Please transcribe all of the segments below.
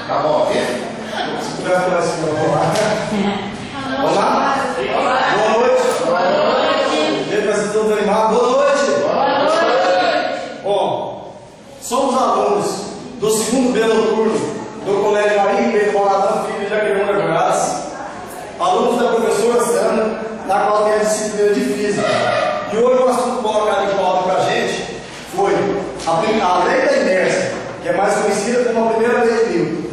Tá bom, ok? Se puder falar assim, vamos lá. Vamos lá? Boa noite. Boa noite. Vem para todos animados. Boa noite. Boa noite. Bom, somos alunos do segundo B noturno do Colégio Maria Pedro Bonadão Filho de Jaqueline Goiás, alunos da professora Sandra, na qual tem a disciplina de Física. E hoje o assunto colocado em pauta para a gente foi a lei da inércia, que é mais conhecida como a primeira lei de Newton,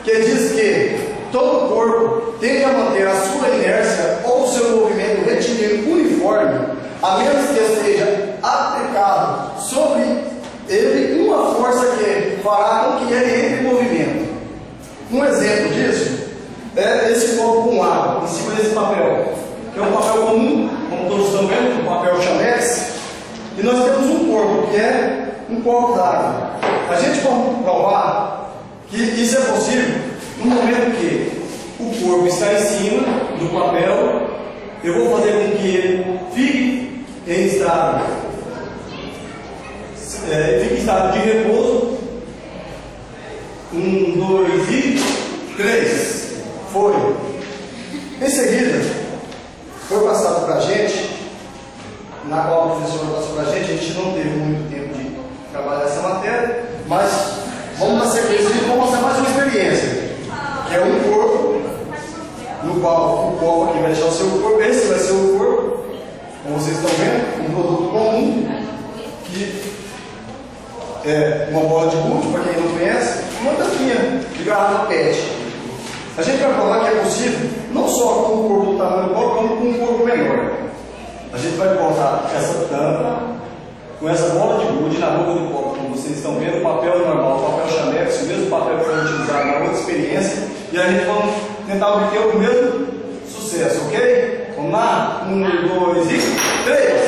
que diz que todo corpo tende a manter a sua inércia ou o seu movimento retilíneo uniforme, a menos que esteja aplicado sobre ele uma força que fará com que ele entre em movimento. Um exemplo disso é esse copo com água em cima desse papel, que é um papel comum, como todos estão vendo, um papel chamex, e nós temos um corpo, que é um copo d'água. A gente pode provar que isso é possível no momento que o corpo está em cima do papel. Eu vou fazer com que ele fique em estado de repouso. 1, 2 e 3. Foi. Em seguida, foi passado para a gente, na qual a professora passou para a gente não teve muito tempo de trabalhar essa matéria, mas vamos na sequência e vamos mostrar mais uma experiência, que é um corpo, no qual o corpo aqui vai deixar o seu corpo, esse vai ser o corpo, como vocês estão vendo, um produto comum, que é uma bola de gude, para quem não conhece, uma tampinha de garrafa PET. A gente vai provar que é possível, não só com o corpo do tamanho do copo, como com um corpo menor. A gente vai colocar essa tampa com essa bola de gude na boca do copo, como vocês estão vendo, o papel normal, o papel chamex, o mesmo papel que foi utilizado na outra experiência, e a gente vai tentar obter o mesmo sucesso, ok? Vamos lá? 1, 2 e 3!